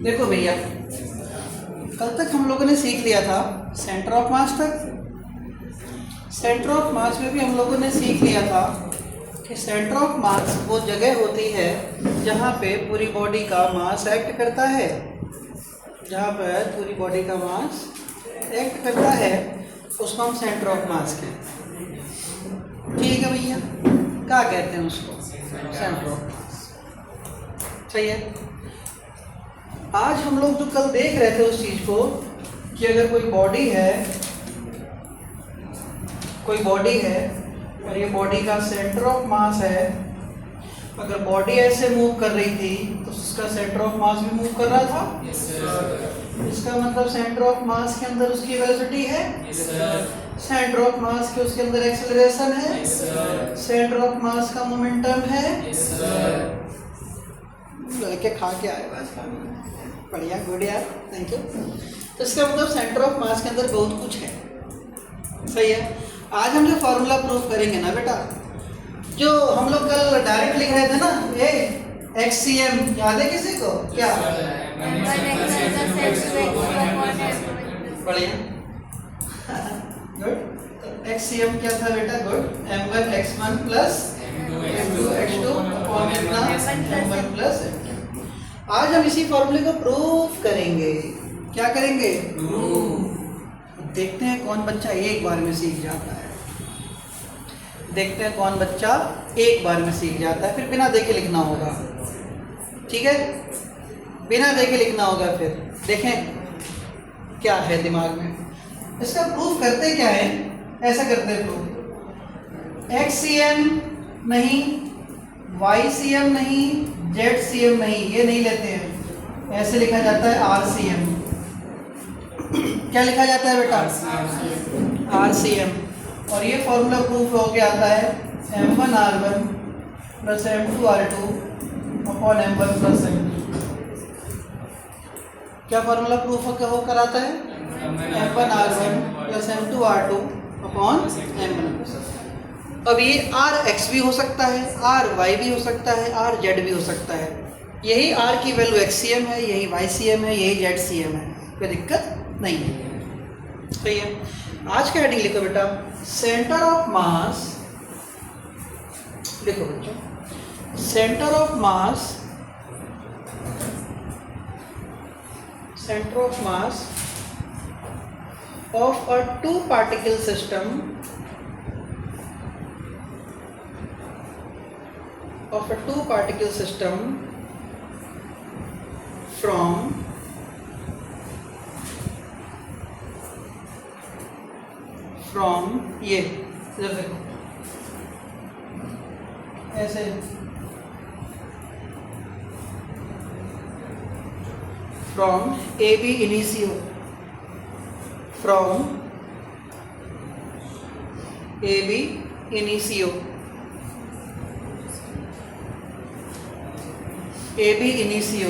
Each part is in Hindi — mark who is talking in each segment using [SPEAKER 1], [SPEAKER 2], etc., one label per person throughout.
[SPEAKER 1] देखो भैया, कल तक हम लोगों ने सीख लिया था सेंटर ऑफ मास तक। सेंटर ऑफ मास में भी हम लोगों ने सीख लिया था कि सेंटर ऑफ मास वो जगह होती है जहाँ पे पूरी बॉडी का मास एक्ट करता है, जहाँ पर पूरी बॉडी का मास एक्ट करता है उसको हम सेंटर ऑफ मास कहते हैं। ठीक है भैया, क्या कहते हैं उसको? सेंटर ऑफ मास। सही है। आज हम लोग जो कल देख रहे थे उस चीज को कि अगर कोई बॉडी है और ये बॉडी का सेंटर ऑफ मास है, अगर बॉडी ऐसे मूव कर रही थी तो उसका सेंटर ऑफ मास भी मूव कर रहा था। इसका मतलब सेंटर ऑफ मास के अंदर उसकी वेलोसिटी है, सेंटर ऑफ मास के उसके अंदर एक्सेलरेशन है, सेंटर ऑफ मास का मोमेंटम है। लड़के खा के आए बस, बढ़िया, गुड यार, थैंक यू। तो इसका मतलब सेंटर ऑफ मास के अंदर बहुत कुछ है। सही है। आज हम जो फॉर्मूला प्रूव करेंगे ना बेटा, जो हम लोग कल डायरेक्ट लिख रहे थे ना, ये XCM याद है किसी को? क्या बढ़िया, गुड। XCM क्या था बेटा? Good. M1 X1 plus M2 X2 और कितना M1 प्लस M2। आज हम इसी फॉर्मूले को प्रूव करेंगे। क्या करेंगे? देखते हैं कौन बच्चा एक बार में सीख जाता है। देखते हैं कौन बच्चा एक बार में सीख जाता है। फिर बिना देखे लिखना होगा, ठीक है? बिना देखे लिखना होगा। फिर देखें क्या है दिमाग में। इसका प्रूफ करते क्या है? ऐसा करते हैं प्रूफ। XCM नहीं, YCM नहीं, ZCM नहीं, ये नहीं लेते हैं। ऐसे लिखा जाता है RCM। क्या लिखा जाता है बेटा? RCM। और ये फॉर्मूला प्रूफ हो के आता है M1R1 plus M2R2 upon M1 plus M2। क्या फॉर्मूला प्रूफ होकर आता है? M1R1 plus M2R2 upon M1। अब ये RX भी हो सकता है, RY भी हो सकता है, RZ भी हो सकता है। यही R की वैल्यू XCM है, यही YCM है, यही ZCM है। कोई दिक्कत नहीं है। सही है। आज का हेडिंग लिखो बेटा, सेंटर ऑफ मास। लिखो बच्चों, centre of mass, centre of mass of a two particle system, of a two particle system from ये इधर देखो ऐसे, from AB initio, from AB initio, AB initio.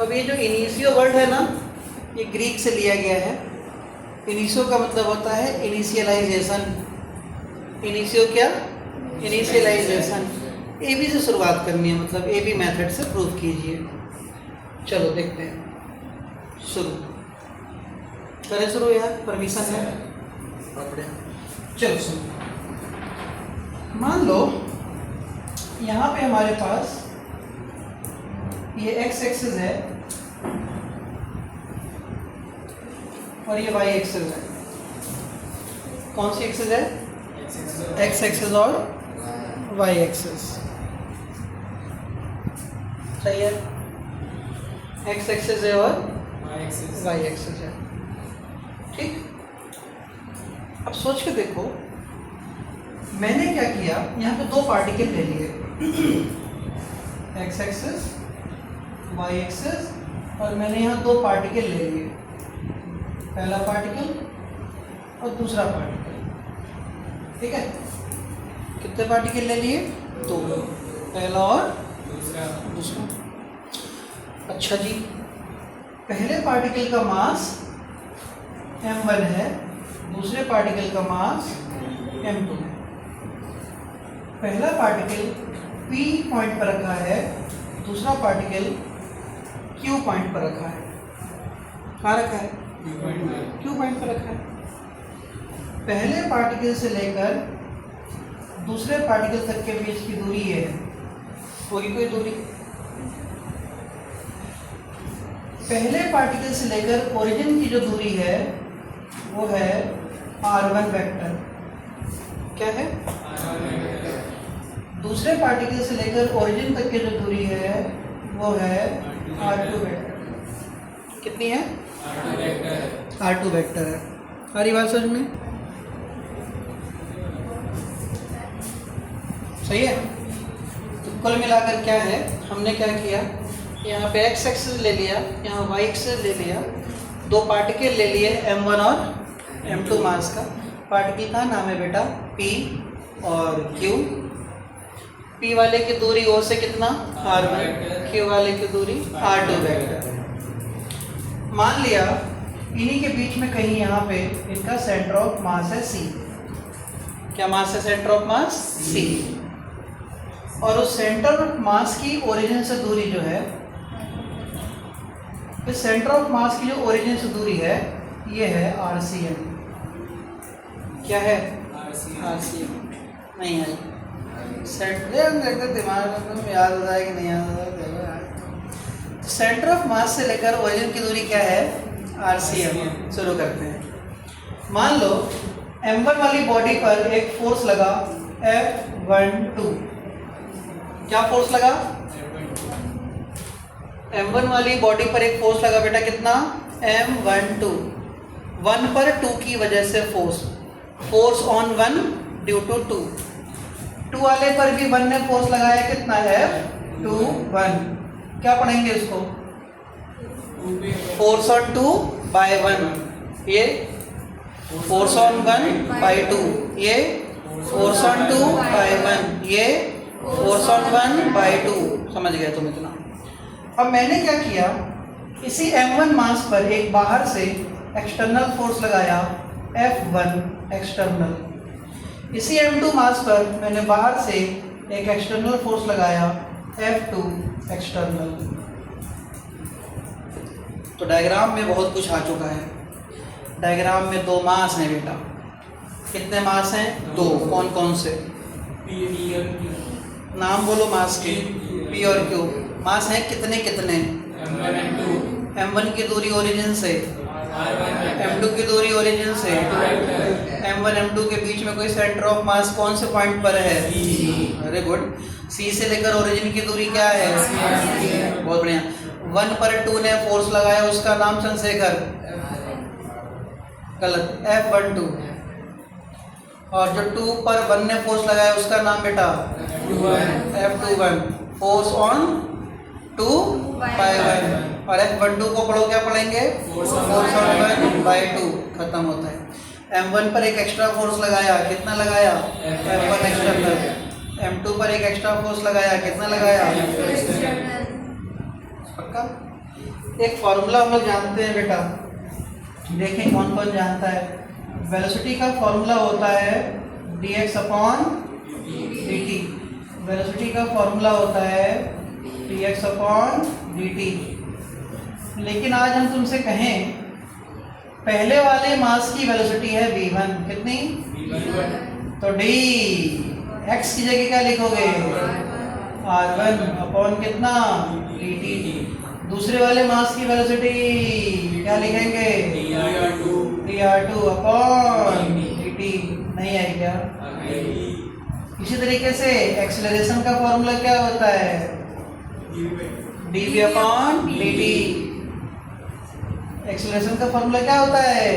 [SPEAKER 1] अब ये जो इनिशियो वर्ड है ना, ये ग्रीक से लिया गया है। इनिशियो का मतलब होता है इनिशियलाइजेशन। इनिशियो क्या? इनिशियलाइजेशन। AB से शुरुआत करनी है, मतलब AB मेथड से प्रूव कीजिए। चलो देखते हैं, शुरू करें। शुरू यार, परमिशन है? चलो शुरू। मान लो यहाँ पे हमारे पास ये x एक्सिस है और ये y एक्सिस है। कौन सी एक्सिस है? x एक्सिस और y एक्सिस। सही है। x एक्सिस है और y एक्सिस है। ठीक। अब सोच के देखो, मैंने क्या किया, यहाँ पे दो पार्टिकल ले लिए, x एक्सिस, y एक्सिस, और मैंने यहाँ दो पार्टिकल ले लिए, पहला पार्टिकल और दूसरा पार्टिकल। ठीक है। कितने पार्टिकल ले लिए? दो, पहला और दूसरा। अच्छा जी, पहले पार्टिकल का मास m1 है, दूसरे पार्टिकल का मास m2 है। पहला पार्टिकल P पॉइंट पर रखा है, दूसरा पार्टिकल Q क्यू पॉइंट पर रखा है। कहाँ रखा है? क्यू पॉइंट पर रखा है। पहले पार्टिकल से लेकर दूसरे पार्टिकल तक के बीच की दूरी ये है, होगी कोई दूरी। पहले पार्टिकल से लेकर ओरिजिन की जो दूरी है वो है r1 वेक्टर। क्या है? दूसरे पार्टिकल से लेकर ओरिजिन तक की जो दूरी है वो है r2 वेक्टर। कितनी है? r2 वेक्टर है। सारी बात समझ में सही है? तो कुल मिलाकर क्या है, हमने क्या किया, यहाँ पे x एक्सिस ले लिया, यहाँ y एक्सिस ले लिया, दो पार्टिकल ले लिए m1 और m2 मास का। पार्टिकल का नाम है बेटा p और q। p वाले की दूरी o से कितना r1, q वाले की दूरी r2 वेक्टर। मान लिया इन्हीं के बीच में कहीं यहाँ पे इनका सेंटर ऑफ मास है c। क्या मास है? Centre of mass c। और उस सेंटर ऑफ मास की ओरिजिन से दूरी जो है, इस सेंटर ऑफ मास की जो ओरिजिन से दूरी है ये है RCM। क्या है? RCM। नहीं है दिमाग में याद होता है कि नहीं याद होता है? तो सेंटर ऑफ मास से लेकर ओरिजिन की दूरी क्या है? RCM। शुरू करते हैं। मान लो M1 वाली बॉडी पर एक फोर्स लगा F12। क्या फोर्स लगा? M1 वाली बॉडी पर एक फोर्स लगा बेटा, कितना? M12। 1 पर 2 की वजह से फोर्स ऑन 1 ड्यू टू 2। 2 वाले पर भी 1 ने फोर्स लगाया, कितना है? F21। क्या पढ़ेंगे इसको? फोर्स ऑन 2 बाय 1, ये फोर्स ऑन 1 बाय 2, ये फोर्स ऑन 2 बाय 1, ये फोर्स ऑन 1 बाय 2। समझ गया तुम इतना? अब मैंने क्या किया, इसी M1 मास पर एक बाहर से एक्सटर्नल फोर्स लगाया F1 एक्सटर्नल। इसी M2 मास पर मैंने बाहर से एक एक्सटर्नल फोर्स लगाया F2 एक्सटर्नल। तो डायग्राम में बहुत कुछ आ चुका है। डायग्राम में दो मास हैं बेटा। कितने मास हैं? दो। कौन कौन से? नाम बोलो मास के। P और Q। मास हैं कितने कितने? M1 की दूरी ओरिजिन से, M2 की दूरी ओरिजिन से, M1 M2 के बीच में कोई सेंटर ऑफ मास कौन से पॉइंट पर है? Very good. C से लेकर ओरिजिन की दूरी क्या है? बहुत बढ़िया। 1 पर 2 ने फोर्स लगाया, उसका नाम चंद्रशेखर। गलत, F12। और जो 2 पर 1 ने फोर्स लगाया उसका नाम बेटा F21। Force on 2 by 1। और F12 को पढ़ो, क्या पढ़ेंगे? Force on 1 by 2। खत्म होता है। M1 पर एक एक्स्ट्रा फोर्स लगाया, कितना लगाया? F1 external. M2 पर एक एक्स्ट्रा फोर्स लगाया, कितना लगाया? पक्का? एक फॉर्मूला हम लोग जानते हैं बेटा, देखें कौन कौन जानता है। वेलोसिटी का फॉर्मूला होता है dx अपॉन dt। वेलोसिटी का फॉर्मूला होता है dx अपॉन dt। लेकिन आज हम तुमसे कहें पहले वाले मास की वेलोसिटी है v1, कितनी? तो d x की जगह क्या लिखोगे? r1 अपॉन कितना? dt। दूसरे वाले मास की वेलोसिटी क्या लिखेंगे? dr2 upon dt। नहीं आई क्या? इसी तरीके से एक्सेलरेशन का फॉर्मूला क्या होता है? dv upon dt। एक्सेलरेशन का फॉर्मूला क्या होता है?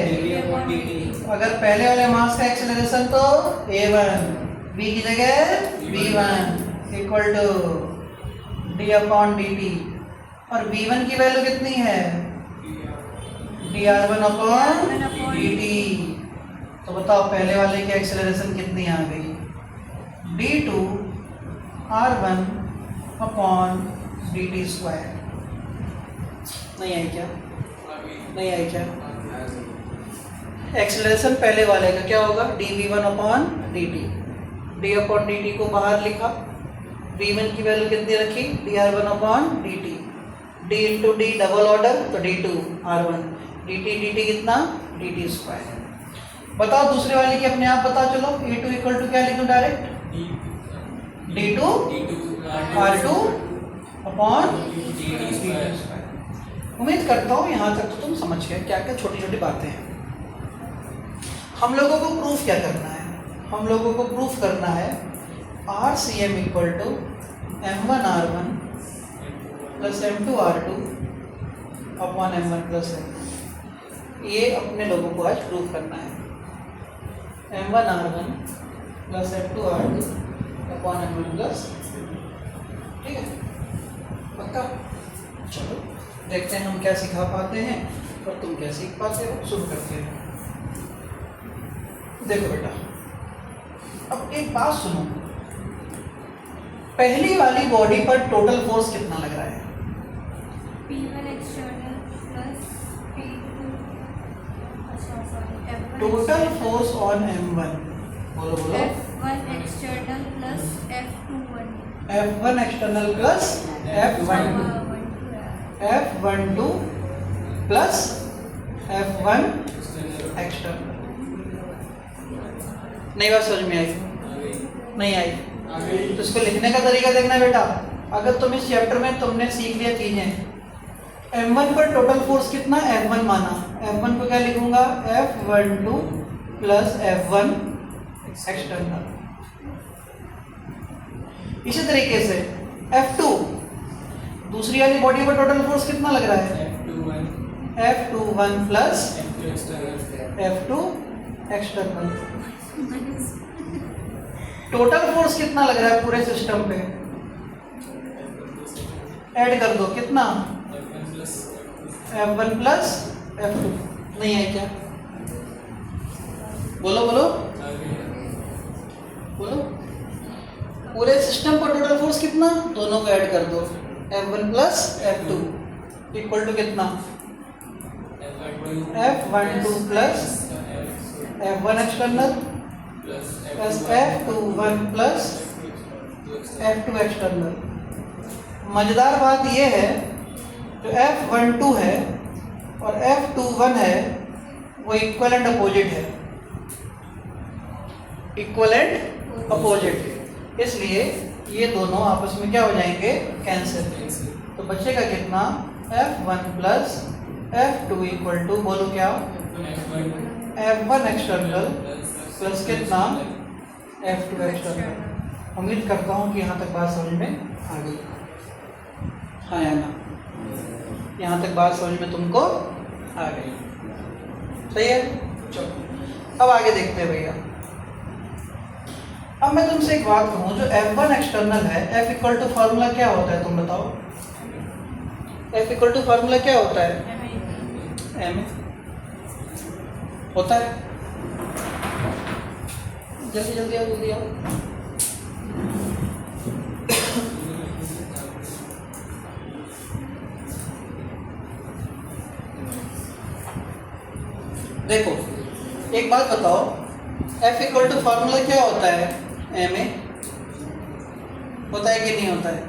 [SPEAKER 1] अगर पहले वाले मास का एक्सेलरेशन तो a1, v की जगह v1 equal to d upon dt। और v1 की वैल्यू कितनी है? dr1 upon dt। तो बताओ पहले वाले की एक्सेलरेशन कितनी आ गई? d2 r1 upon dt square. नहीं आई क्या? नहीं आई क्या? एक्सेलरेशन पहले वाले का क्या होगा? dv1 upon dt। d upon dt को बाहर लिखा, v1 की वैल्यू कितनी रखी? dr1 upon dt। D into D double order तो D2 R1 dt कितना dt स्क्वायर। बताओ दूसरे वाले की अपने आप पता चलो E2 इक्वल टू क्या लिखूं direct D2 R2 upon dt square. उम्मीद करता हूँ यहाँ तक तो तुम समझ गए क्या क्या छोटी छोटी बातें हैं। हम लोगों को प्रूफ क्या करना है, हम लोगों को प्रूफ करना है RCM equal to M1 R1 plus M2 R2 upon M1 plus M। ये अपने लोगों को आज प्रूफ करना है। M1 R1 plus M2 R2 upon M1 plus, ठीक है पक्का। चलो देखते हैं हम क्या सिखा पाते हैं और तुम क्या सीख पाते हो। शुरू करते हैं। देखो बेटा अब एक बात सुनो, पहली वाली बॉडी पर टोटल फोर्स कितना लग रहा है?
[SPEAKER 2] P1 external plus P2
[SPEAKER 1] total force on M1 बोलो बोलो।
[SPEAKER 2] F1 external plus F21
[SPEAKER 1] F1 external plus F12 F12 plus F1 external. नई बात समझ में आई? नहीं आई तो इसको लिखने का तरीका देखना बेटा। अगर तुम इस चैप्टर में तुमने सीख लिया चीजें, M1 पर टोटल फोर्स कितना F1 माना, F1 को क्या लिखूंगा F12 प्लस F1 एक्सटर्नल। इसी तरीके से F2 दूसरी वाली बॉडी पर टोटल फोर्स कितना लग रहा है F21 plus F2 external. Total force कितना लग रहा है पूरे सिस्टम पे? ऐड कर दो कितना F1 प्लस F2। नहीं है क्या? बोलो बोलो बोलो। पूरे सिस्टम पर टोटल फोर्स कितना? दोनों को ऐड कर दो F1 plus F2 equal to कितना F12 plus F1 external plus F21 plus F2 external. मजेदार बात यह है जो F12 है और F21 है वो इक्वल एंड अपोजिट है, इक्वल एंड अपोजिट। इसलिए ये दोनों आपस में क्या हो जाएंगे कैंसिल। तो बचेगा कितना F1 plus F2 equal to बोलो क्या F1 एक्सटर्नल प्लस कितना F2 एक्सटर्नल। उम्मीद करता हूँ कि यहाँ तक बात समझ में आ गई। हाँ या ना? यहाँ तक बात समझ में तुमको आ गई? सही है। चलो अब आगे देखते हैं भैया। अब मैं तुमसे एक बात कहूँ, जो F1 एक्सटर्नल है F इक्वल टू फार्मूला क्या होता है तुम बताओ? F इक्वल टू फार्मूला क्या होता है? M होता है। जल्दी जल्दी आओ जल्दी आओ। देखो एक बात बताओ, F इक्वल टू फार्मूला क्या होता है? MA होता है कि नहीं होता है?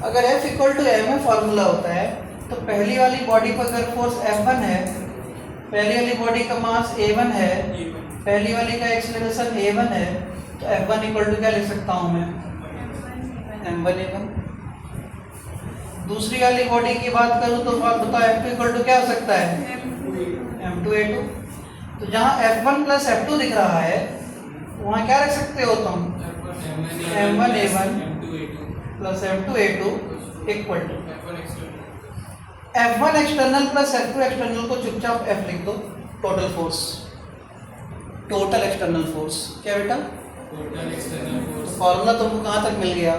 [SPEAKER 1] अगर F equal to MA formula होता है तो पहली वाली बॉडी पर अगर फोर्स F1 है, पहली वाली बॉडी का मास A1 है, पहली वाली का एक्सेलरेशन A1 है, तो F1 इक्वल टू क्या लिख सकता हूँ मैं M1 A1। दूसरी वाली बॉडी की बात करूँ तो बताओ F2 इक्वल टू क्या हो सकता है M2 A2। तो जहाँ F1 प्लस F2 दिख रहा है वहाँ क्या रख सकते हो तुम M1 A1 plus M2 A2 equal to F1 external plus F2 external को चुपचाप F लिख दो। Total force, total external force क्या बेटा?
[SPEAKER 3] Total external force.
[SPEAKER 1] फॉर्मूला तुमको कहाँ तक मिल गया?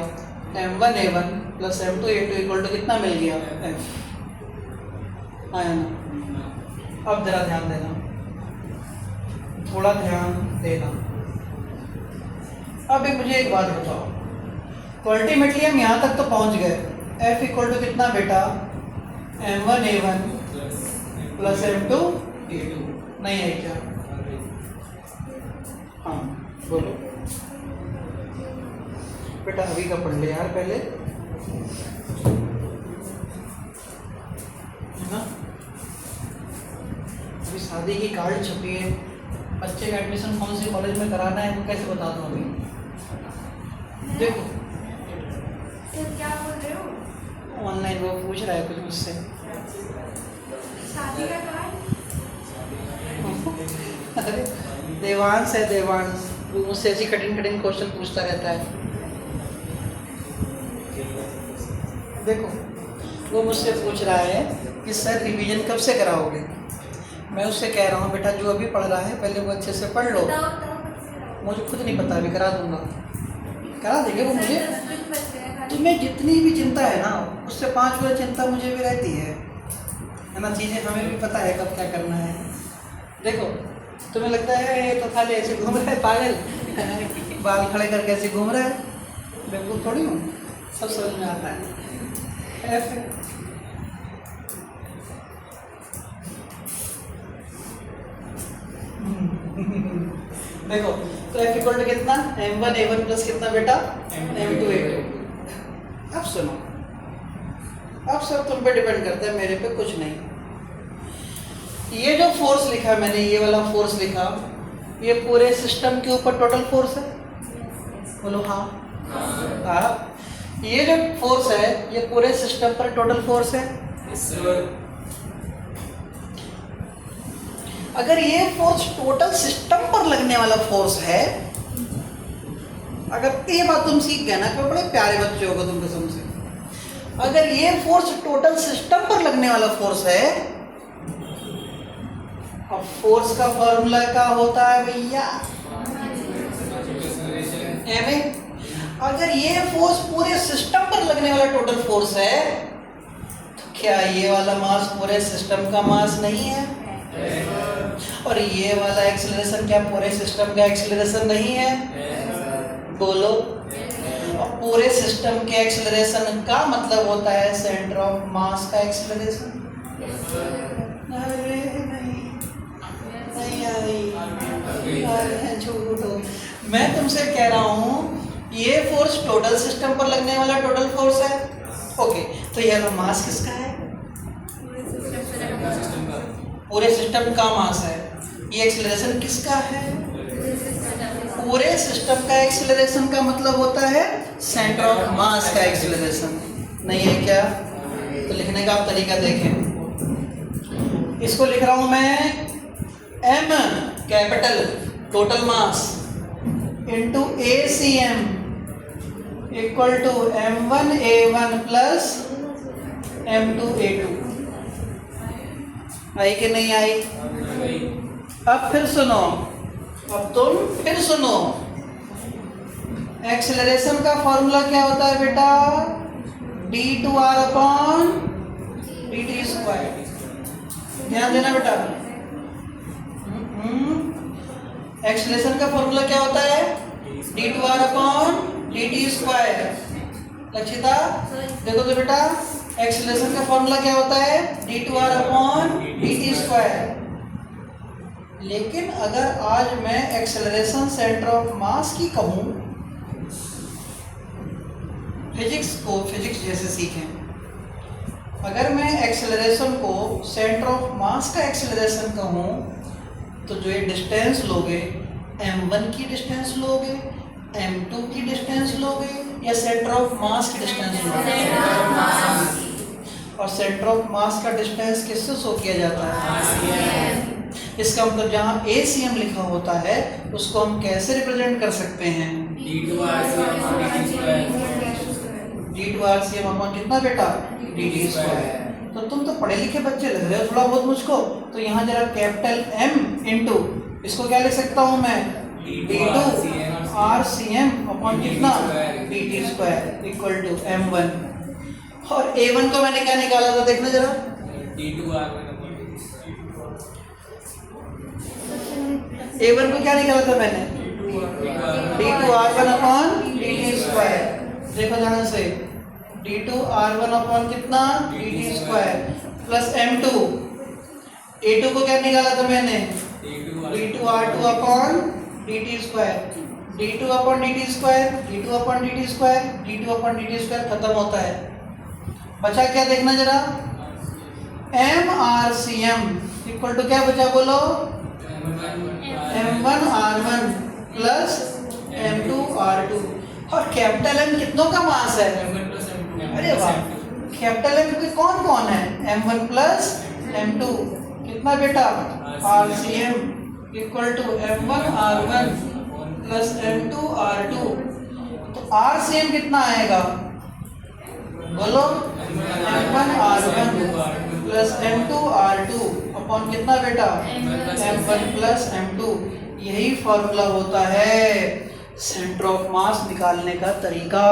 [SPEAKER 1] M1 A1 plus M2 A2 equal to कितना मिल गया F। हाँ या ना? अब जरा ध्यान देना, थोड़ा ध्यान देना। अब मुझे एक बात बताओ, तो अल्टीमेटली हम यहाँ तक तो पहुँच गए। F इक्वल टू कितना बेटा M1 A1 plus M2 A2। नहीं है क्या? हाँ बोलो बेटा। अभी का पढ़ ले यार पहले। शादी की कार्ड छपी है, बच्चे का एडमिशन कौन से कॉलेज में कराना है वो कैसे बता दूँ अभी? देखो
[SPEAKER 2] सर क्या बोल रहे हो?
[SPEAKER 1] ऑनलाइन वो पूछ रहा है कुछ मुझसे।
[SPEAKER 2] शादी का कार्ड?
[SPEAKER 1] अरे देवांश है, देवांश, वो मुझसे ऐसी कठिन कठिन क्वेश्चन पूछता रहता है। देखो वो मुझसे पूछ रहा है कि सर रिवीजन कब से कराओगे? मैं उससे कह रहा हूँ बेटा जो अभी पढ़ रहा है पहले वो अच्छे से पढ़ लो। मुझे खुद नहीं पता, अभी करा दूंगा, करा देंगे वो मुझे। तुम्हें जितनी भी चिंता है ना उससे 5 गुना चिंता मुझे भी रहती है ना। चीज़ें हमें भी पता है कब क्या करना है। देखो तुम्हें लगता है ये तो खाली ऐसे घूम रहा है पागल, बाल खड़े करके ऐसे घूम रहा है, बिल्कुल थोड़ी हूँ, सब समझ में आता है। देखो तो F इक्वल टू कितना, M1 A1 प्लस कितना बेटा, M2 A2। अब सुनो, अब सब तुम पे डिपेंड करता है, मेरे पे कुछ नहीं। ये जो फोर्स लिखा मैंने, ये वाला फोर्स लिखा, ये पूरे सिस्टम के ऊपर टोटल फोर्स है, बोलो हाँ। हाँ, ये जो फोर्स है ये पूरे सिस्टम पर टोटल फोर्स है। अगर ये फोर्स टोटल सिस्टम पर लगने वाला फोर्स है, अगर ये बात तुम सीख गए ना कि बड़े प्यारे बच्चे होगे तुम कसम से, अगर ये फोर्स टोटल सिस्टम पर लगने वाला फोर्स है, अब फोर्स का फॉर्मूला क्या होता है भैया, एम। अगर ये फोर्स पूरे सिस्टम पर लगने वाला टोटल फोर्स है तो क्या ये वाला मास पूरे सिस्टम का मास नहीं है? और ये वाला एक्सीलरेशन क्या पूरे सिस्टम का एक्सीलरेशन नहीं है? बोलो। और पूरे सिस्टम के एक्सीलरेशन का मतलब होता है सेंटर ऑफ मास का एक्सीलरेशन। अरे नहीं झूठ, मैं तुमसे कह रहा हूँ ये फोर्स टोटल सिस्टम पर लगने वाला टोटल फोर्स है। ओके, तो ये वाला मास किसका है? पूरे सिस्टम का मास है। ये एक्सीलरेशन किसका है? पूरे सिस्टम का एक्सीलरेशन का मतलब होता है सेंटर ऑफ मास का एक्सीलरेशन। नहीं है क्या? तो लिखने का आप तरीका देखें। इसको लिख रहा हूं मैं m capital total mass into ACM equal to M1 A1 plus M2 A2। आई कि नहीं आई? अब फिर सुनो, अब तुम फिर सुनो, एक्सेलरेशन का फॉर्मूला क्या होता है बेटा? d2r upon dt square. ध्यान देना बेटा, एक्सेलरेशन का फॉर्मूला क्या होता है? d2r upon dt square. Lakshita देखो तो बेटा, एक्सेलरेशन का फॉर्मूला क्या होता है? d2r upon dt square. लेकिन अगर आज मैं एक्सेलरेशन सेंटर ऑफ मास की कहूँ, फिजिक्स जैसे सीखें, अगर मैं एक्सेलरेशन को सेंटर ऑफ मास का एक्सेलरेशन कहूँ तो जो ये डिस्टेंस लोगे, m1 की डिस्टेंस लोगे, m2 की डिस्टेंस लोगे या सेंटर ऑफ मास की डिस्टेंस लोगे? और सेंटर ऑफ मास का डिस्टेंस किससे शो किया जाता है? इसका मतलब जहाँ ACM लिखा होता है उसको हम कैसे रिप्रेजेंट कर सकते हैं? d2RCM अपॉन कितना बेटा? dt square. तो तुम तो पढ़े लिखे बच्चे लग रहे हो थोड़ा बहुत मुझको, तो यहाँ जरा कैपिटल M इंटू इसको क्या लिख सकता हूँ मैं? d2RCM अपॉन कितना? dt square equal to M1। और A1 को मैंने क्या निकाला था देखना जरा, A1 को क्या निकाला था मैंने? d2r1 upon dt square. देखो ध्यान से, d2r1 अपॉन कितना? dt square plus M2। A2 को क्या निकाला था मैंने? d2r2 upon dt square. d2 upon dt square, d2 upon dt square, d2 upon dt square खत्म होता है। बचा क्या देखना जरा, MRCM इक्वल टू क्या बचा बोलो, m1 r1 plus m2 r2। और कैपिटल M कितनों का मास है? अरे वाह, कैपिटल M में कौन कौन है? m1 प्लस m2 कितना बेटा, RCM equal to m1 r1 plus m2 r2। तो RCM कितना आएगा बोलो, m1 r1 plus m2 r2 upon कितना बेटा, m1 प्लस m2। यही फॉर्मूला होता है सेंटर ऑफ मास निकालने का तरीका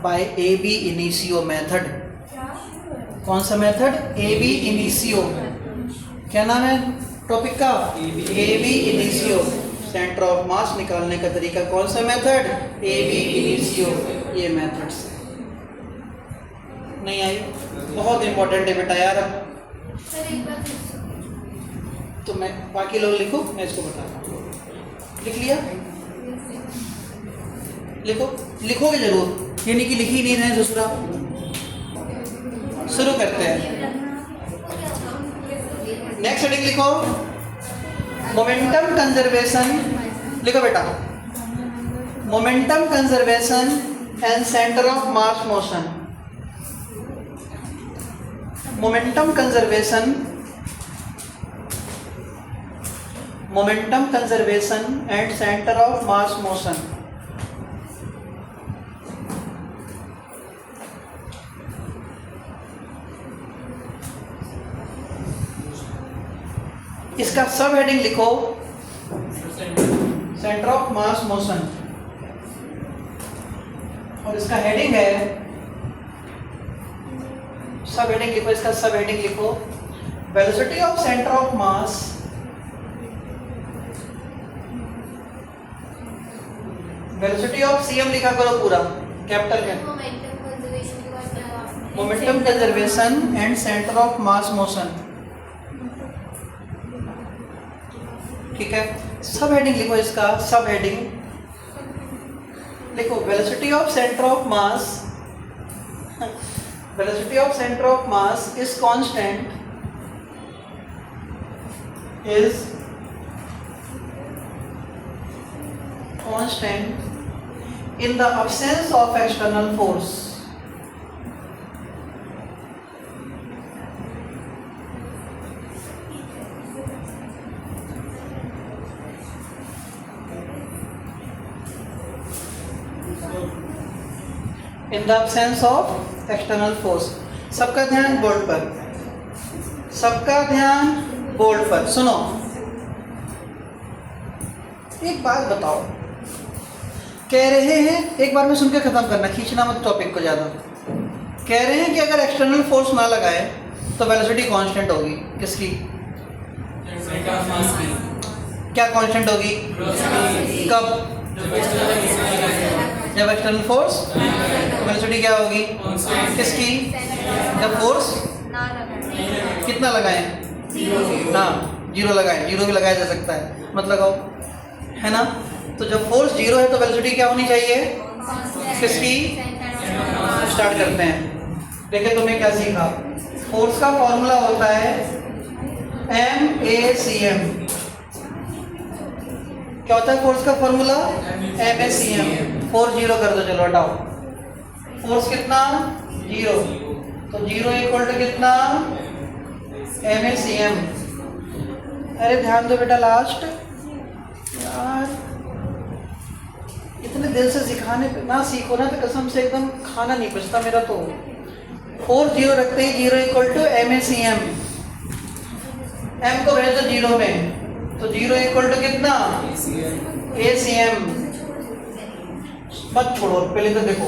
[SPEAKER 1] बाय AB इनिशियो मेथड। कौन सा मेथड? AB initio. क्या नाम है टॉपिक का? AB initio. सेंटर ऑफ मास निकालने का तरीका कौन सा मेथड? AB initio. ये मेथड से नहीं आई, बहुत इंपॉर्टेंट है बेटा यार।
[SPEAKER 2] सर एक बार फिर से।
[SPEAKER 1] तो मैं बाकी लोग लिखो, मैं इसको बताता हूँ। लिख लिया? लिखो, लिखोगे जरूर, ये नहीं कि लिख ही नहीं रहे दूसरा। शुरू करते हैं। नेक्स्ट हेडिंग लिखो, मोमेंटम कंजर्वेशन। लिखो बेटा, momentum conservation and centre of mass motion. Momentum conservation, momentum conservation and centre of mass motion. इसका सब हेडिंग लिखो, सेंटर ऑफ मास मोशन। और इसका हेडिंग है, सब हेडिंग लिखो, इसका सब हेडिंग लिखो, velocity of centre of mass velocity of CM लिखा करो पूरा कैपिटल में।
[SPEAKER 2] मोमेंटम कंजर्वेशन के बाद क्या हुआ?
[SPEAKER 1] Momentum conservation and centre of mass motion. ठीक है, सब हेडिंग लिखो, इसका सब हेडिंग लिखो, velocity of centre of mass, velocity of center of mass is constant, is constant in the absence of external force. In the absence of external force. सबका ध्यान बोर्ड पर, सबका ध्यान बोर्ड पर। सुनो, एक बात बताओ, कह रहे हैं, एक बार में सुन के खत्म करना, खींचना मत टॉपिक को ज़्यादा। कह रहे हैं कि अगर एक्सटर्नल फोर्स ना लगाए तो वेलोसिटी कांस्टेंट होगी। किसकी? क्या कांस्टेंट होगी? कब? जब एक्सटर्नल फोर्स, वेलोसिटी क्या होगी? किसकी? जब फोर्स कितना लगाएं? ना, जीरो लगाएं। जीरो भी लगाया जा सकता है, मत लगाओ, है ना। तो जब फोर्स जीरो है तो वेलोसिटी क्या होनी चाहिए? किसकी? स्टार्ट करते हैं। देखिए तुमने क्या सीखा, फोर्स का फॉर्मूला होता है MACM। क्या होता है फोर्स का फॉर्मूला? MACM। फोर्स जीरो कर दो, चलो हटाओ। फोर्स कितना? जीरो, तो जीरो इक्वल टू कितना? MACM। अरे ध्यान दो बेटा, लास्ट यार, इतने दिल से सिखाने पे ना सीखो ना तो कसम से एकदम खाना नहीं बचता मेरा। तो फोर्स जीरो रखते ही zero equal to MACM। M को भेज दो जीरो में, तो जीरो इक्वल टू कितना? ACM। मत छोड़ो, पहले तो देखो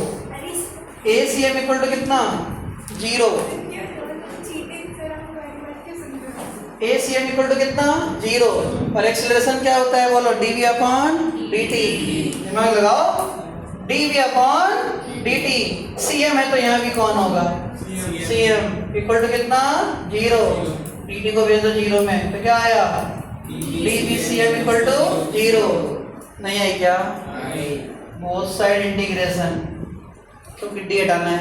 [SPEAKER 1] ACM इक्वल टू कितना? जीरो। ACM इक्वल टू कितना? जीरो। और एक्सेलरेशन क्या होता है बोलो? dv/dt। दिमाग लगाओ, dv/dt। CM है तो यहाँ भी कौन होगा? CM इक्वल टू कितना? जीरो। dt को भेज दो जीरो में, तो क्या आया? dvCM equal to zero. नहीं आई क्या? बोथ साइड इंटीग्रेशन, क्योंकि डी हटाना है।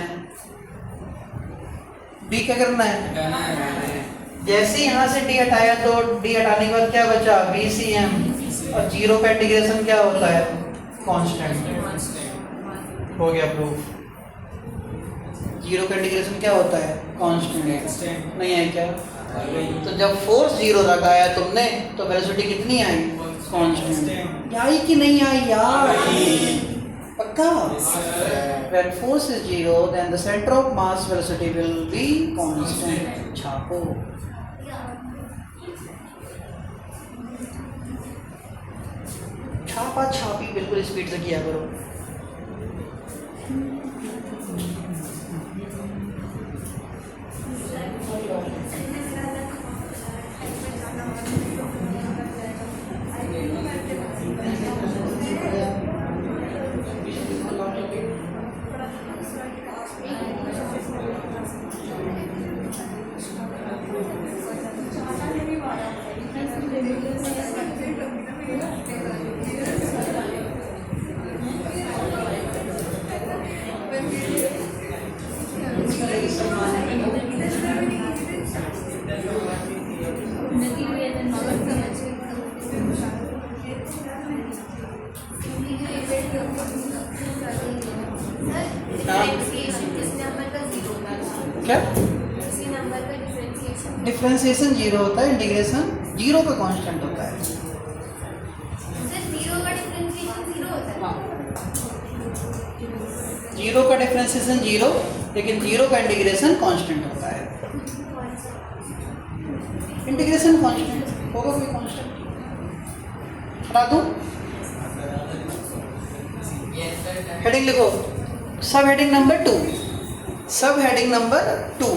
[SPEAKER 1] डी क्या करना है? जैसे ही यहाँ से डी हटाया तो डी हटाने के बाद क्या बचा, BCM, और जीरो का इंटीग्रेशन क्या होता है, कांस्टेंट। हो गया प्रूफ। जीरो का इंटीग्रेशन क्या होता है, कांस्टेंट। नहीं है क्या? तो जब फोर्स जीरो लगाया तुमने तो वेलोसिटी कितनी आई, कांस्टेंट। आई कि नहीं आई यार? पक्का? When force is zero, then the center of mass velocity will be constant. छापो। छापा छापी बिल्कुल स्पीड से किया करो। क्या डिफरेंशिएशन जीरो होता है, इंटीग्रेशन जीरो का कांस्टेंट होता है। जीरो का डिफरेंशिएशन जीरो, लेकिन जीरो का इंटीग्रेशन कांस्टेंट होता है। इंटीग्रेशन कांस्टेंट होगा, कोई कांस्टेंट बता दूं? हेडिंग लिखो, सब हेडिंग नंबर 2, सब हेडिंग नंबर 2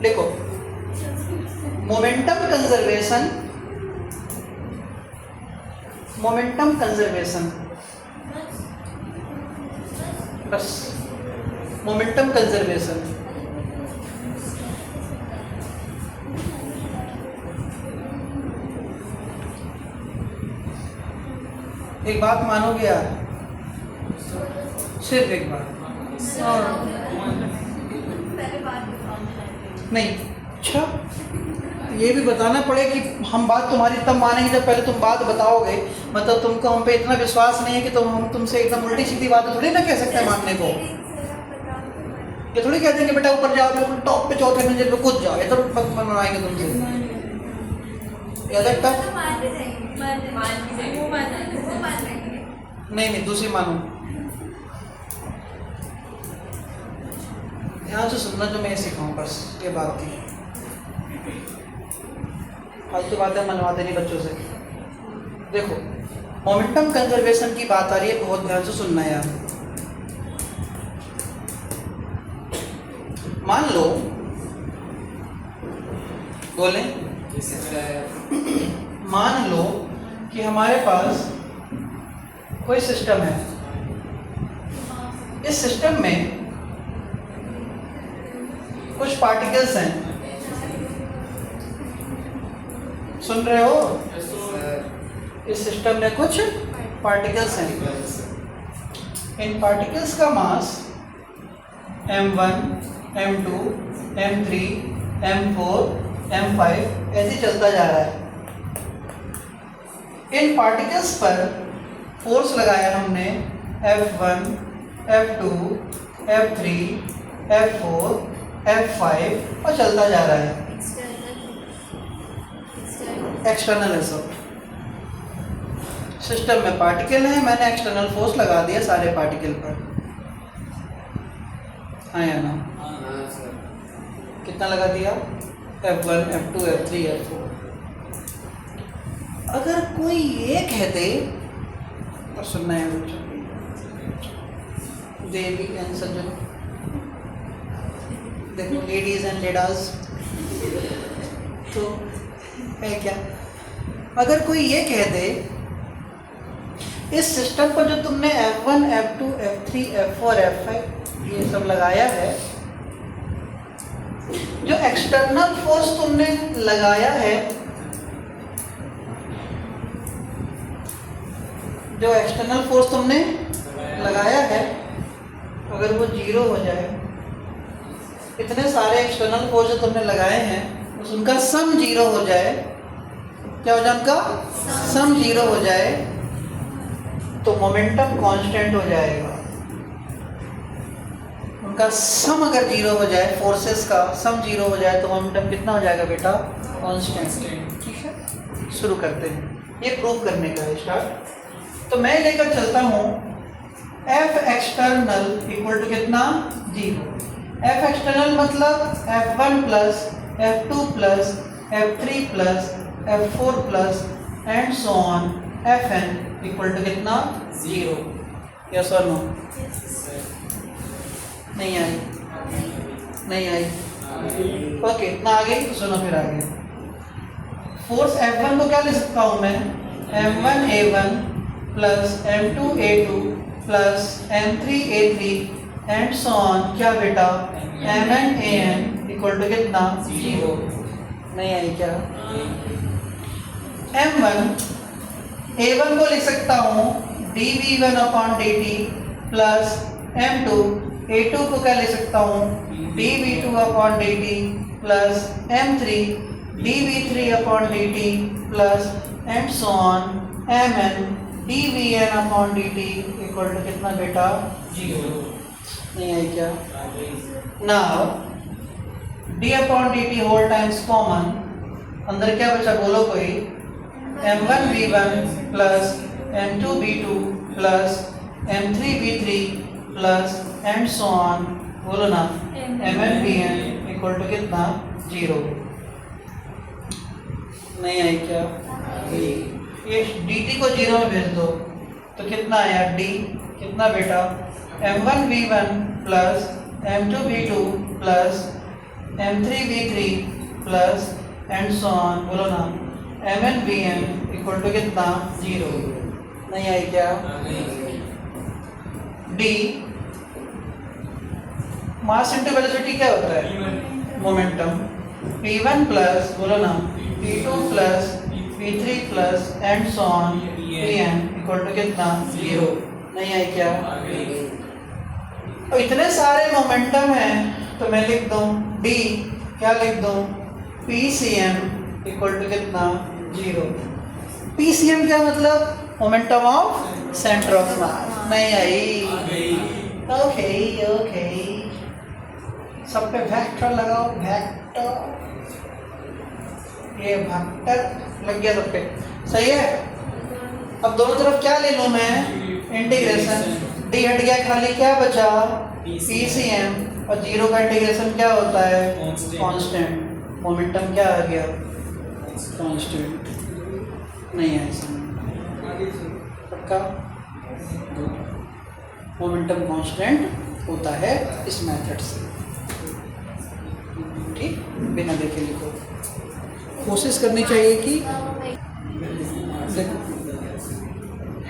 [SPEAKER 1] लिखो, मोमेंटम कंजर्वेशन, मोमेंटम कंजर्वेशन, बस मोमेंटम कंजर्वेशन। एक बात मानोगे यार, सिर्फ एक बात नहीं, अच्छा ये भी बताना पड़े कि हम बात तुम्हारी तब मानेंगे जब पहले तुम बात बताओगे। मतलब तुमको हम पे इतना विश्वास नहीं है कि हम तुमसे एकदम उल्टी सीधी बात थोड़ी ना कह सकते हैं मानने को। ये थोड़ी कहते हैं कि बेटा ऊपर जाओ, बिल्कुल टॉप पे चौथे मंजिल पे कूद जाओ, ये तो मनवाएंगे तुमसे। नहीं, दूसरी मानो, ध्यान से सुनना जो मैं सिखाऊं, बस ये बात थी। फालतू बातें मनवाते नहीं बच्चों से। देखो मोमेंटम कंजर्वेशन की बात आ रही है, बहुत ध्यान से सुनना यार। मान लो, बोलें, मान लो कि हमारे पास कोई सिस्टम है। इस सिस्टम में कुछ पार्टिकल्स हैं, सुन रहे हो? इस सिस्टम में कुछ पार्टिकल्स हैं। इन पार्टिकल्स का मास m1, m2, m3, m4, m5 ऐसे चलता जा रहा है। इन पार्टिकल्स पर फोर्स लगाया हमने F1, F2, F3, F4, F5 और चलता जा रहा है। एक्सटर्नल है सब। सिस्टम में पार्टिकल है, मैंने एक्सटर्नल फोर्स लगा दिया सारे पार्टिकल पर। हाँ या ना? कितना लगा दिया? F1, F2, F3, F4। अगर कोई ये कह दे, और सुनना है बच्चों, देवी एंड सज्जन, देखो लेडीज एंड लेडास, तो है क्या? अगर कोई ये कह दे इस सिस्टम पर जो तुमने F1, F2, F3, F4, F5 ये सब लगाया है, जो एक्सटर्नल फोर्स तुमने लगाया है, जो एक्सटर्नल फोर्स तुमने लगाया है, अगर वो जीरो हो जाए, इतने सारे एक्सटर्नल फोर्स जो तुमने लगाए हैं बस उनका सम 0 हो जाए, क्या हो जाए उनका सम 0 हो जाए तो मोमेंटम कांस्टेंट हो जाएगा। उनका सम अगर 0 हो जाए, फोर्सेस का सम 0 हो जाए तो मोमेंटम कितना हो जाएगा बेटा? कांस्टेंट। ठीक है, शुरू करते हैं। ये प्रूव करने का है स्टार्ट। तो मैं लेकर चलता हूँ एफ एक्सटर्नल इक्वल टू कितना? 0। एफ एक्सटर्नल मतलब F1 plus F2 plus F3 plus F4 plus and so on Fn equal to कितना? 0। यस और नो? नहीं आई? नहीं आई? ओके, ना आ गई तो सुनो फिर आगे। फोर्स F1 को क्या ले सकता हूँ मैं? M1A1 plus M2A2 plus M3A3 and so on क्या बेटा? MNAN इक्वल टू कितना? 0। नहीं आई क्या? A1 को लिख सकता हूँ dV1/dt प्लस M2A2 को क्या ले सकता हूँ? dV2/dt plus M3 dV3/dt plus and so on Mn dVn/dt equal to कितना बेटा? 0। नहीं आई क्या? Now d/dt whole times common, अंदर क्या बचा बोलो कोई? M1V1 plus M2V2 plus M3V3 plus and so on, बोलो ना, MnVn इक्वल टू कितना? 0। नहीं आई क्या? ये dt को 0 में भेज दो तो कितना आया? d कितना बेटा? M1V1 plus M2V2 plus M3V3 plus and so on, बोलो ना, MnVn इक्वल टू कितना? 0। नहीं आई क्या? d मास इंटू वेलोसिटी क्या होता है? मोमेंटम। P1 प्लस, बोलो ना, P2 plus P3 plus and so on Pn equal to कितना? 0। नहीं आई क्या? तो इतने सारे मोमेंटम हैं तो मैं लिख दूं d, क्या लिख दूं? PCM इक्वल टू कितना? 0। PCM क्या मतलब? मोमेंटम ऑफ सेंटर ऑफ मास। नहीं आई? ओके ओके, सब पे वेक्टर लगाओ, वेक्टर, ये वेक्टर लग गया सब पे, सही है। अब दोनों तरफ क्या ले लूं मैं? इंटीग्रेशन, d हट गया, खाली क्या बचा? PCM, और 0 का इंटीग्रेशन क्या होता है? कांस्टेंट। मोमेंटम क्या आ गया? कांस्टेंट। नहीं है इसमें पक्का? मोमेंटम कांस्टेंट होता है इस मेथड से। ठीक, बिना देखे लिखो, कोशिश करनी चाहिए कि देखो,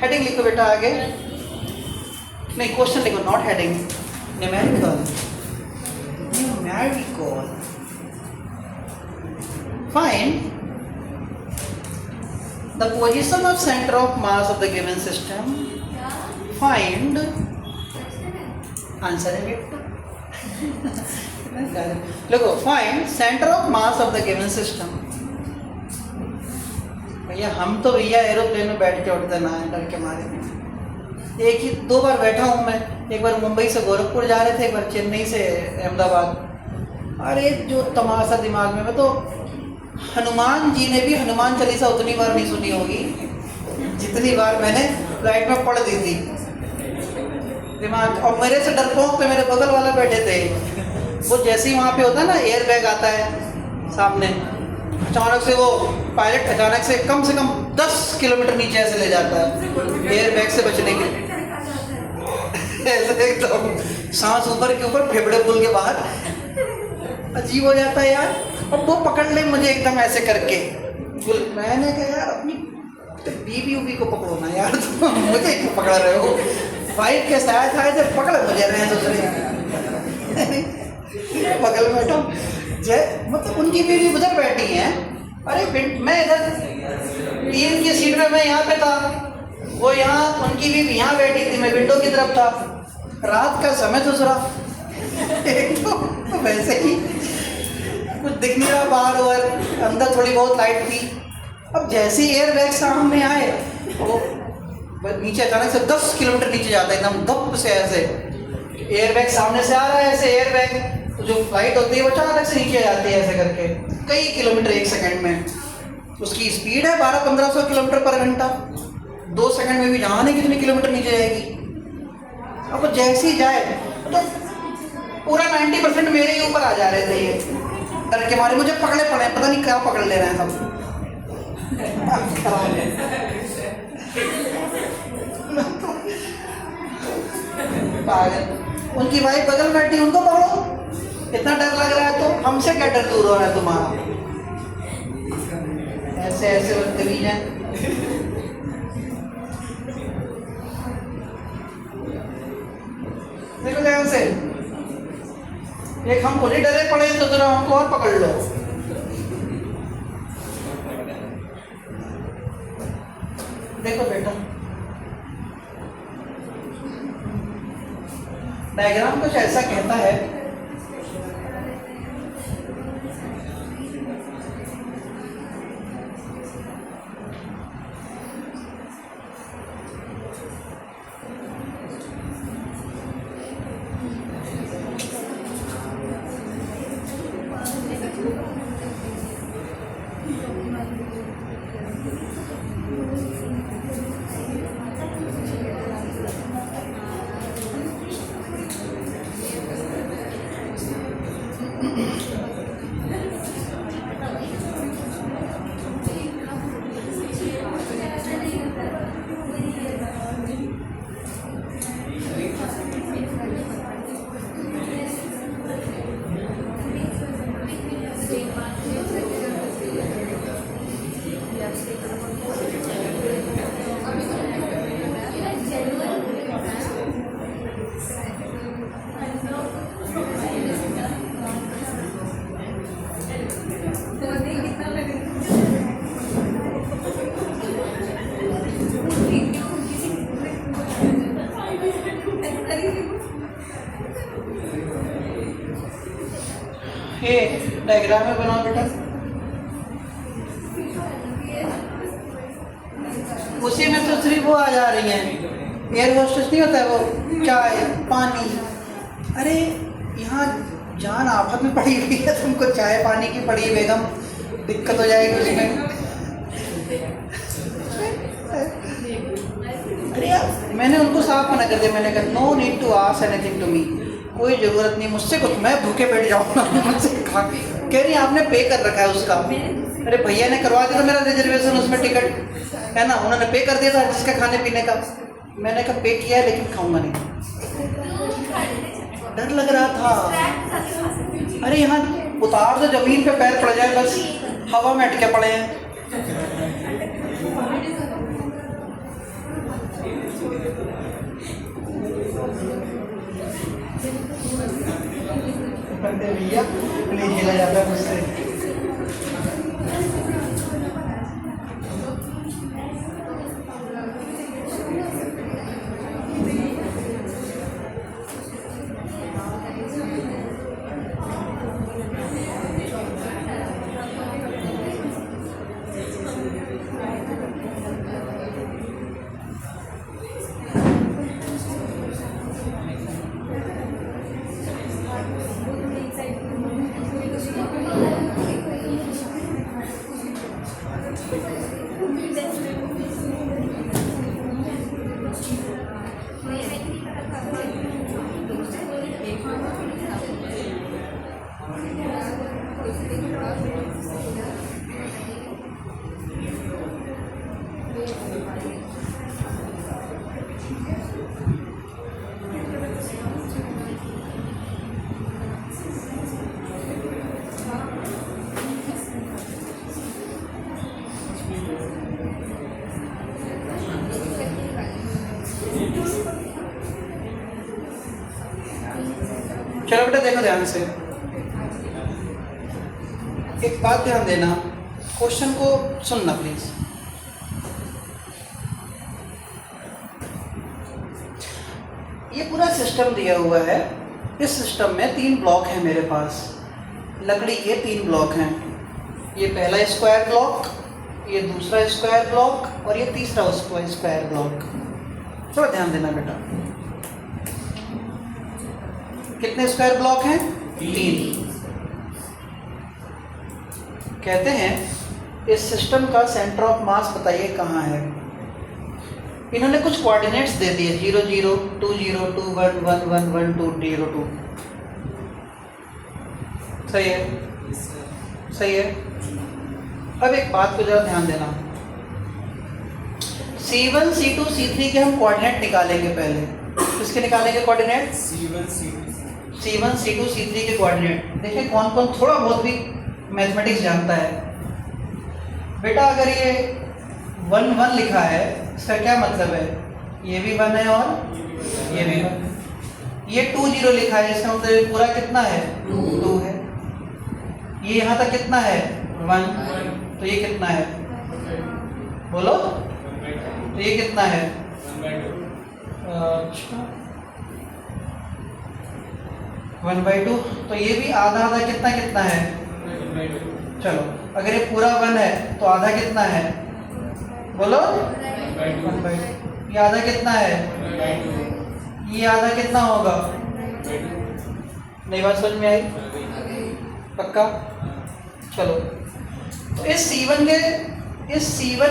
[SPEAKER 1] हेडिंग लिखो बेटा आगे, नहीं क्वेश्चन लिखो, not heading, numerical. Find the position of center of mass of the given system. Find answer है देखो, find center of mass of the given system। भैया हम तो भैया एरोप्लेन में बैठ के उड़ते ना है डर के मारे। एक ही 2 बार बैठा हूँ मैं, एक बार मुंबई से गोरखपुर जा रहे थे, एक बार चेन्नई से अहमदाबाद। अरे जो तमाशा दिमाग में, मैं तो हनुमान जी ने भी हनुमान चालीसा उतनी बार नहीं सुनी होगी जितनी बार मैंने फ्लाइट में पढ़ दी थी दिमाग। और मेरे से डरपोक पे मेरे बगल वाला बैठे थे, वो जैसे ही वहाँ पे होता है ना, एयर बैग आता है सामने, अचानक से वो पायलट अचानक से कम 10 किलोमीटर नीचे ऐसे ले जाता है एयर बैग से बचने के लिए। ऐसे एकदम सांस ऊपर के ऊपर, फेफड़े फूल के बाहर, अजीब हो जाता है यार। और वो पकड़ ले मुझे एकदम ऐसे करके, मैंने कहा यार अपनी बीवी को पकड़ो ना यार, तुम मुझे क्यों पकड़ रहे हो? वाइफ के साथ आए थे, पकड़ मुझे रहे दूसरे बगल में बैठो, मतलब उनकी बीवी उधर बैठी है, अरे मैं इधर 3 की सीट में, मैं यहाँ पे था, वो यहाँ, उनकी बीवी यहाँ बैठी थी, मैं विंडो की तरफ था, रात का समय दूसरा, एक तो वैसे ही कुछ दिख नहीं रहा बाहर और अंदर थोड़ी बहुत लाइट थी। अब जैसे एयर बैग सामने आए वो नीचे अचानक से 10 किलोमीटर नीचे जाता है एकदम धप से। ऐसे एयर बैग सामने से आ रहा है, ऐसे एयर बैग तो जो फ्लाइट होती है वो अचानक से नीचे जाती है ऐसे करके कई किलोमीटर 1 सेकंड में। उसकी स्पीड है 1200-1500 किलोमीटर पर घंटा। 2 सेकंड में भी जाने कितने किलोमीटर नीचे जाएगी। अब जैसे ही जाए तो पूरा 90% मेरे ही ऊपर आ जा रहे थे ये डर के मारे। मुझे पकड़े पड़े, पता नहीं क्या पकड़ ले रहे हैं सब। पागल। उनकी वाइफ बगल में बैठी, उनको पकड़ो। इतना डर लग रहा है तो हमसे क्या डर दूर हो रहा है तुम्हारा। ऐसे ऐसे बदतमीज हैं। देखो ध्यान से, एक हम खुद ही डरे पड़े तो जरा हमको और पकड़ लो। देखो बेटा, डायग्राम कुछ ऐसा कहता है ये डायग्राम में बनाओ बेटा। उसी में तो सिर्फ वो आ जा रही हैं, एयर होस्टेस नहीं होता है वो, चाय पानी। अरे यहाँ जान आफत में पड़ी हुई है, तुमको चाय पानी की पड़ी बेगम, दिक्कत हो जाएगी उसमें। अरे यार मैंने उनको साफ मना कर दिया, मैंने कहा no need to ask anything to me, कोई ज़रूरत नहीं मुझसे कुछ, मैं भूखे बैठ जाऊँगा मुझसे खा। कह रही आपने पे कर रखा है उसका। अरे भैया ने करवा दिया था मेरा रिजर्वेशन, उसमें टिकट है ना, उन्होंने पे कर दिया था जिसका खाने पीने का। मैंने कहा पे किया है लेकिन खाऊंगा नहीं, डर लग रहा था। अरे यहाँ उतार तो जमीन पे पैर पड़ जाए बस, हवा में अटके पड़े हैं। भैया नहीं खेला जाता है मुझसे। चलो बेटा देखो ध्यान से, एक बात ध्यान देना, क्वेश्चन को सुनना प्लीज। ये पूरा सिस्टम दिया हुआ है, इस सिस्टम में 3 ब्लॉक है मेरे पास। लकड़ी के 3 ब्लॉक हैं। ये पहला स्क्वायर ब्लॉक, ये दूसरा स्क्वायर ब्लॉक और ये तीसरा स्क्वायर ब्लॉक। थोड़ा ध्यान देना बेटा, कितने स्क्वायर ब्लॉक हैं? 3। कहते हैं इस सिस्टम का सेंटर ऑफ मास बताइए कहाँ है। इन्होंने कुछ कोऑर्डिनेट्स दे दिए 0 0 2 0 2 1 1 1 1 2 0 2। सही है, सही है। अब एक बात को जरा ध्यान देना, C1 C2 C3 के हम कोऑर्डिनेट निकालेंगे। पहले किसके निकालेंगे कोऑर्डिनेट? C1 C2 C3 के कोऑर्डिनेट। देखिए कौन कौन थोड़ा बहुत भी मैथमेटिक्स जानता है। बेटा अगर ये 1 1 लिखा है, इसका क्या मतलब है? ये भी 1 है और ये भी 1। ये 2 0 लिखा है, इसका मतलब ये पूरा कितना है? 2 है। ये यहाँ तक कितना है? 1। तो ये कितना है? बोलो, तो ये कितना है? अच्छा 1/2। तो ये भी आधा आधा कितना कितना है? चलो अगर ये पूरा 1 है तो आधा कितना है? बोलो 1/2। ये आधा कितना है? ये आधा कितना होगा? नई बात समझ में आई? पक्का? चलो तो इस C1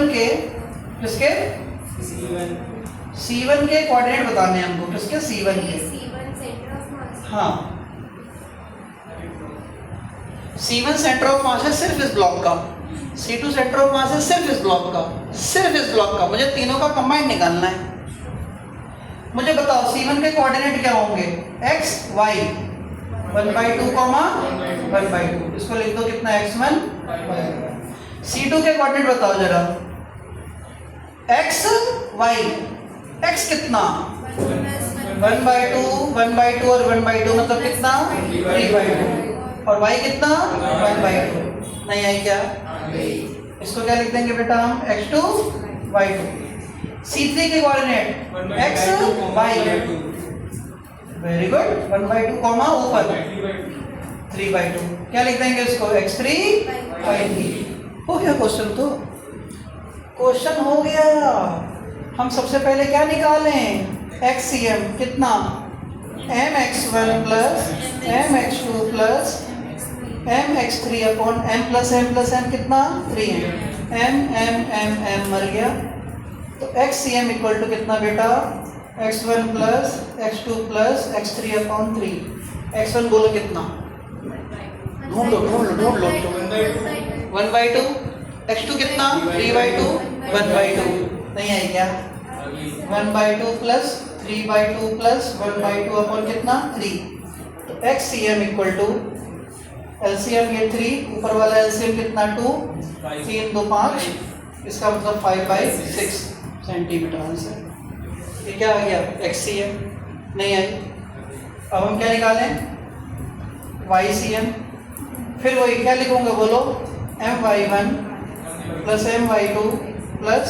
[SPEAKER 1] के किसके? C1 के कोऑर्डिनेट बताने हैं हमको। किसके? C1 के। हाँ, C1 सेंटर ऑफ मास है सिर्फ इस ब्लॉक का। C2 सेंटर ऑफ मास है सिर्फ इस ब्लॉक का, सिर्फ इस ब्लॉक का। मुझे तीनों का कंबाइंड निकालना है। मुझे बताओ C1 के कोऑर्डिनेट क्या होंगे? x y 1/2 1/2। इसको लिख दो कितना? x1 C2 के कोऑर्डिनेट बताओ जरा। x y, x कितना? 1/2 1/2 और 1/2 मतलब कितना? 3/2। और y कितना? 1/2। नहीं आई क्या? इसको क्या लिख देंगे बेटा हम? x2 y2। C3 के coordinate x y, very good. 1/2 comma ऊपर 3/2। क्या लिख देंगे इसको? x3 y3। हो गया क्वेश्चन। तो क्वेश्चन हो गया। हम सबसे पहले क्या निकालें? XCM कितना? mx1 plus mx2 plus mx3 upon m plus m कितना? 3m। m मर गया। तो XCM इक्वल टू कितना बेटा? x1 plus x2 plus x3 upon 3। x1 बोलो कितना? ढूंढ लो 1/2। x2 कितना? 3/2 1/2। नहीं आई क्या? 1/2 प्लस 3/2 प्लस 1/2 अपॉन कितना? 3। तो XCM इक्वल टू LCM ये 3, ऊपर वाला LCM कितना? 2। 3 2 5, इसका मतलब 5/6 सेंटीमीटर आंसर। ये क्या आ गया? XCM। नहीं आई। अब हम क्या निकालें? YCM। फिर वही क्या लिखूंगा बोलो? my1 plus my2 plus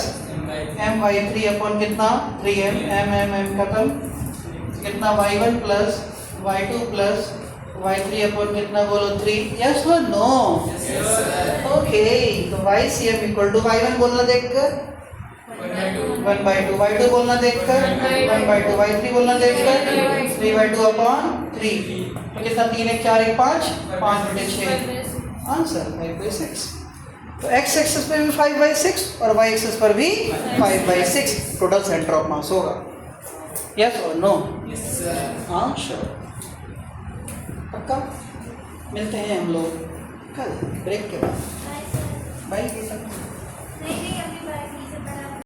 [SPEAKER 1] my3 upon कितना? 3m। m खत्म। कितना? y1 plus y2 plus y3 upon कितना? बोलो 3। यस और नो? ओके। तो YCM इक्वल टू y1 बोलना देखकर 1/2, y2 बोलना देखकर 1/2, y3 बोलना देखकर 3/2 अपॉन 3। तो कितना? 3 1 4 1 5 5/6 आंसर 5/6। तो x एक्सिस पे भी 5/6 और y एक्सिस पर भी 5/6 टोटल सेंटर ऑफ मास होगा। यस और नो? हाँ श्योर। पक्का? मिलते हैं हम लोग कल ब्रेक के बाद। बाय।
[SPEAKER 2] नहीं अभी बाय।